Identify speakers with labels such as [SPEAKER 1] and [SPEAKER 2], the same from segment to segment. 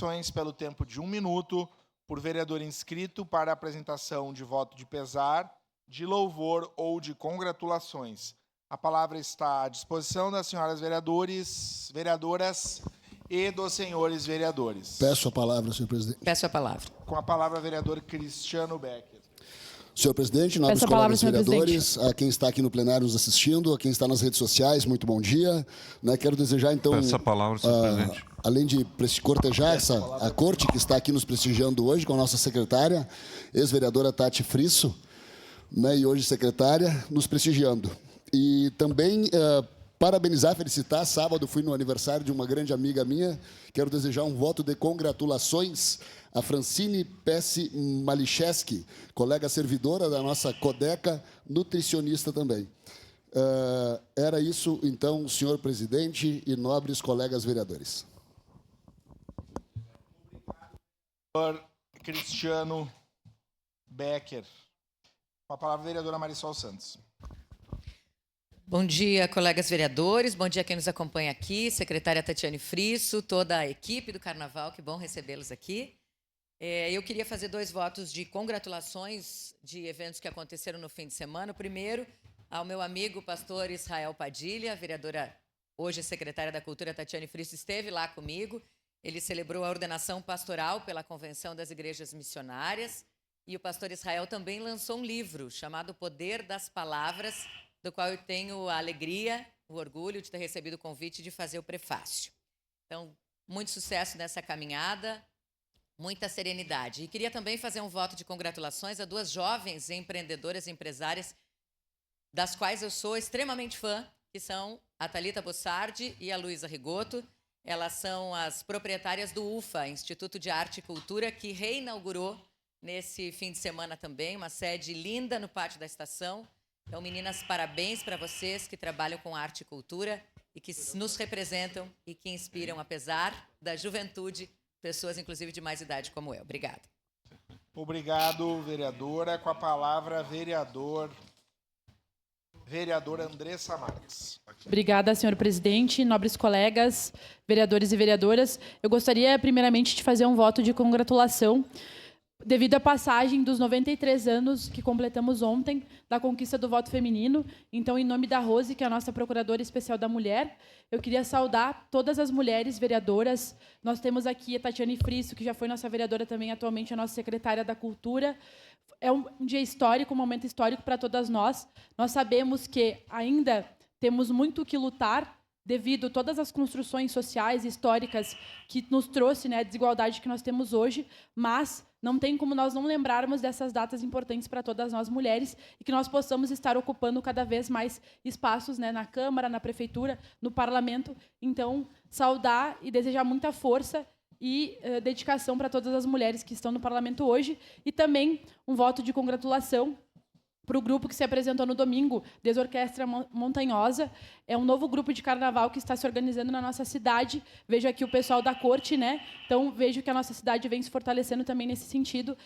[SPEAKER 1] congratulações pelo tempo de 1 minuto por vereador inscrito para apresentação de voto de pesar, de louvor ou de congratulações. A palavra está à disposição das senhoras vereadoras e dos senhores vereadores.
[SPEAKER 2] Peço a palavra, senhor presidente.
[SPEAKER 3] Peço a palavra.
[SPEAKER 1] Com a palavra, vereador Cristiano Becker.
[SPEAKER 2] Senhor presidente, nobres colegas vereadores, a quem está aqui no plenário nos assistindo, a quem está nas redes sociais, muito bom dia. Quero desejar, então,
[SPEAKER 4] Peço a palavra, senhor presidente.
[SPEAKER 2] Além de cortejar a corte que está aqui nos prestigiando hoje, com a nossa secretária, ex-vereadora Tati Frisso, e hoje secretária, nos prestigiando. E também parabenizar, felicitar. Sábado fui no aniversário de uma grande amiga minha. Quero desejar um voto de congratulações a Francine Pesce Malicheski, colega servidora da nossa Codeca, nutricionista também. Era isso, então, senhor presidente e nobres colegas vereadores.
[SPEAKER 1] Vereador Cristiano Becker. Com a palavra, a vereadora Marisol Santos.
[SPEAKER 3] Bom dia, colegas vereadores. Bom dia a quem nos acompanha aqui. Secretária Tatiane Frisso, toda a equipe do Carnaval. Que bom recebê-los aqui. Eu queria fazer 2 votos de congratulações de eventos que aconteceram no fim de semana. O primeiro, ao meu amigo pastor Israel Padilha, a vereadora, hoje secretária da Cultura, Tatiane Frisso, esteve lá comigo. Ele celebrou a ordenação pastoral pela Convenção das Igrejas Missionárias. E o pastor Israel também lançou um livro chamado Poder das Palavras, do qual eu tenho a alegria, o orgulho de ter recebido o convite de fazer o prefácio. Então, muito sucesso nessa caminhada, muita serenidade. E queria também fazer um voto de congratulações a 2 jovens empreendedoras e empresárias, das quais eu sou extremamente fã, que são a Thalita Bossardi e a Luísa Rigoto. Elas são as proprietárias do UFA, Instituto de Arte e Cultura, que reinaugurou nesse fim de semana também, uma sede linda no pátio da estação. Então, meninas, parabéns para vocês que trabalham com arte e cultura e que nos representam e que inspiram, apesar da juventude, pessoas, inclusive, de mais idade como eu. Obrigada.
[SPEAKER 1] Obrigado, vereadora. Com a palavra, vereadora Andressa Marques.
[SPEAKER 5] Obrigada, senhor presidente, nobres colegas, vereadores e vereadoras. Eu gostaria, primeiramente, de fazer um voto de congratulação devido à passagem dos 93 anos que completamos ontem da conquista do voto feminino. Então, em nome da Rose, que é a nossa Procuradora Especial da Mulher, eu queria saudar todas as mulheres vereadoras. Nós temos aqui a Tatiane Frisso, que já foi nossa vereadora também, atualmente a nossa secretária da Cultura. É um dia histórico, um momento histórico para todas nós. Nós sabemos que ainda temos muito o que lutar, devido a todas as construções sociais e históricas que nos trouxe, a desigualdade que nós temos hoje, mas não tem como nós não lembrarmos dessas datas importantes para todas nós mulheres e que nós possamos estar ocupando cada vez mais espaços, na Câmara, na Prefeitura, no Parlamento. Então, saudar e desejar muita força e dedicação para todas as mulheres que estão no Parlamento hoje e também um voto de congratulação para o grupo que se apresentou no domingo, Desorquestra Montanhosa. É um novo grupo de carnaval que está se organizando na nossa cidade. Vejo aqui o pessoal da corte, Então, vejo que a nossa cidade vem se fortalecendo também nesse sentido.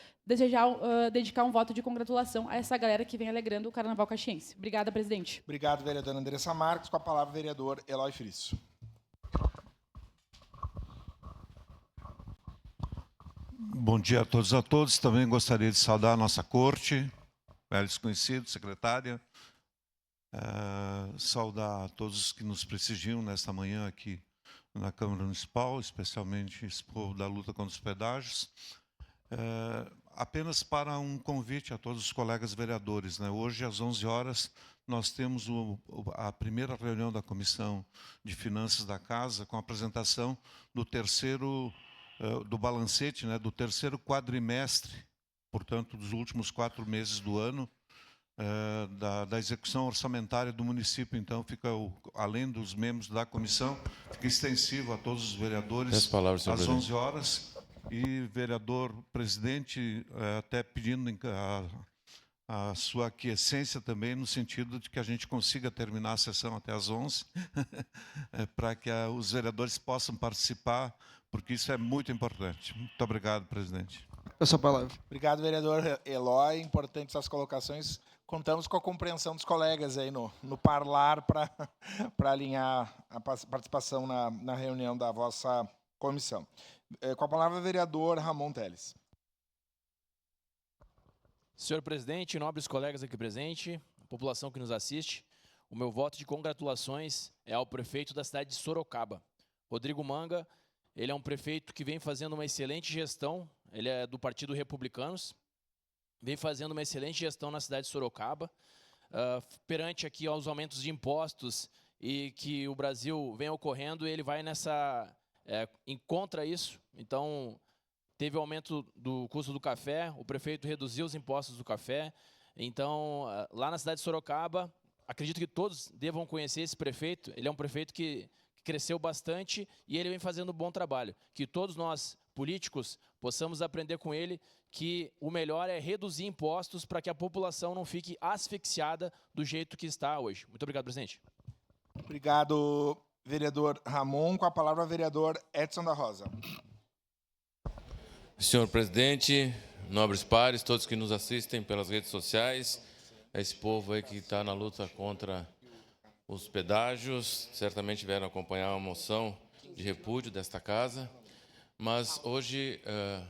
[SPEAKER 5] Dedicar um voto de congratulação a essa galera que vem alegrando o Carnaval Caxiense. Obrigada, presidente.
[SPEAKER 1] Obrigado, vereadora Andressa Marques. Com a palavra, vereador Eloy Frisso.
[SPEAKER 4] Bom dia a todos. Também gostaria de saudar a nossa corte, velhos conhecidos, secretária, saudar a todos que nos prestigiam nesta manhã aqui na Câmara Municipal, especialmente esse povo da luta contra os pedágios. Apenas para um convite a todos os colegas vereadores. Hoje, às 11 horas, nós temos a primeira reunião da Comissão de Finanças da Casa, com a apresentação do do balancete, do terceiro quadrimestre, portanto, dos últimos 4 meses do ano, da execução orçamentária do município. Então, fica, além dos membros da comissão, fica extensivo a todos os vereadores às 11 horas. E, vereador presidente, até pedindo a sua aquiescência também, no sentido de que a gente consiga terminar a sessão até às 11, para que os vereadores possam participar, porque isso é muito importante. Muito obrigado, presidente.
[SPEAKER 2] Essa palavra.
[SPEAKER 1] Obrigado, vereador Eloy. Importantes as colocações. Contamos com a compreensão dos colegas aí no Parlar para alinhar a participação na reunião da vossa comissão. Com a palavra, vereador Ramon Teles.
[SPEAKER 6] Senhor presidente, nobres colegas aqui presentes, população que nos assiste, o meu voto de congratulações é ao prefeito da cidade de Sorocaba. Rodrigo Manga, ele é um prefeito que vem fazendo uma excelente gestão, ele é do Partido Republicanos, vem fazendo uma excelente gestão na cidade de Sorocaba, perante aqui aos aumentos de impostos e que o Brasil vem ocorrendo, ele vai contra isso. Então, teve o aumento do custo do café, o prefeito reduziu os impostos do café. Então, lá na cidade de Sorocaba, acredito que todos devam conhecer esse prefeito. Ele é um prefeito que cresceu bastante e ele vem fazendo um bom trabalho. Que todos nós, políticos, possamos aprender com ele que o melhor é reduzir impostos para que a população não fique asfixiada do jeito que está hoje. Muito obrigado, presidente.
[SPEAKER 1] Obrigado, vereador Ramon. Com a palavra, vereador Edson da Rosa.
[SPEAKER 7] Senhor presidente, nobres pares, todos que nos assistem pelas redes sociais, esse povo aí que está na luta contra os pedágios, certamente vieram acompanhar a moção de repúdio desta casa, mas hoje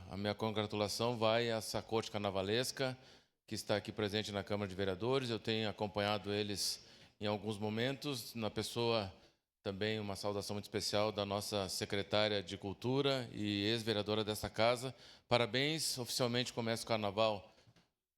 [SPEAKER 7] a minha congratulação vai a essa corte carnavalesca que está aqui presente na Câmara de Vereadores. Eu tenho acompanhado eles em alguns momentos, na pessoa também uma saudação muito especial da nossa secretária de Cultura e ex-vereadora desta casa. Parabéns, oficialmente começa o Carnaval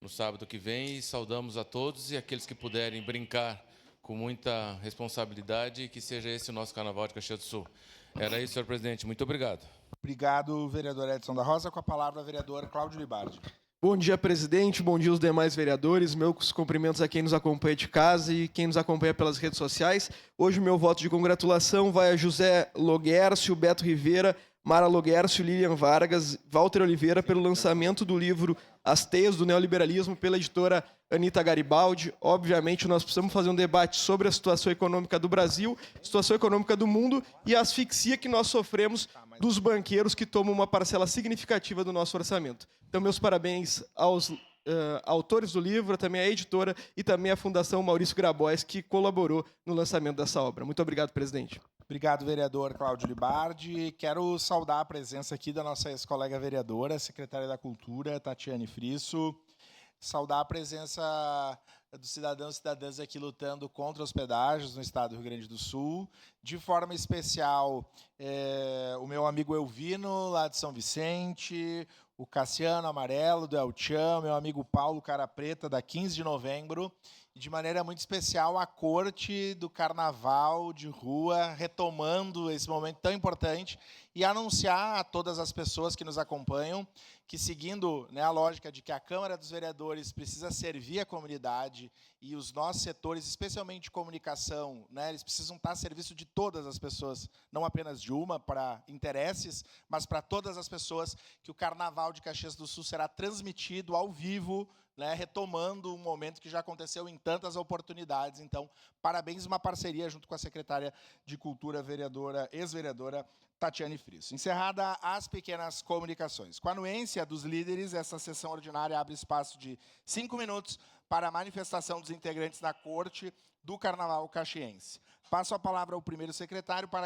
[SPEAKER 7] no sábado que vem e saudamos a todos e aqueles que puderem brincar com muita responsabilidade, que seja esse o nosso Carnaval de Caxias do Sul. Era isso, senhor presidente. Muito obrigado.
[SPEAKER 1] Obrigado, vereador Edson da Rosa. Com a palavra, vereador Cláudio Libardi.
[SPEAKER 8] Bom dia, presidente. Bom dia aos demais vereadores. Meus cumprimentos a quem nos acompanha de casa e quem nos acompanha pelas redes sociais. Hoje o meu voto de congratulação vai a José Loguércio, Beto Rivera, Mara Loguércio, Lilian Vargas, Walter Oliveira, pelo lançamento do livro As Teias do Neoliberalismo, pela editora Anita Garibaldi. Obviamente, nós precisamos fazer um debate sobre a situação econômica do Brasil, situação econômica do mundo e a asfixia que nós sofremos dos banqueiros que tomam uma parcela significativa do nosso orçamento. Então, meus parabéns aos autores do livro, também à editora e também à Fundação Maurício Grabois, que colaborou no lançamento dessa obra. Muito obrigado, presidente.
[SPEAKER 1] Obrigado, vereador Cláudio Libardi. Quero saudar a presença aqui da nossa ex-colega vereadora, secretária da Cultura, Tatiane Frisso. Saudar a presença dos cidadãos e cidadãs aqui lutando contra os pedágios no estado do Rio Grande do Sul. De forma especial, o meu amigo Elvino, lá de São Vicente, o Cassiano Amarelo, do El Chan, meu amigo Paulo Cara Preta, da 15 de novembro, e de maneira muito especial a corte do Carnaval de Rua, retomando esse momento tão importante, e anunciar a todas as pessoas que nos acompanham que, seguindo, né, a lógica de que a Câmara dos Vereadores precisa servir a comunidade e os nossos setores, especialmente de comunicação, né, eles precisam estar a serviço de todas as pessoas, não apenas de uma, para interesses, mas para todas as pessoas, que o Carnaval de Caxias do Sul será transmitido ao vivo, né, retomando um momento que já aconteceu em tantas oportunidades. Então, parabéns, uma parceria junto com a secretária de Cultura, vereadora, ex-vereadora Tatiane Frisso. Encerrada as pequenas comunicações. Com a anuência dos líderes, essa sessão ordinária abre espaço de 5 minutos para a manifestação dos integrantes da Corte do Carnaval Caxiense. Passo a palavra ao primeiro secretário para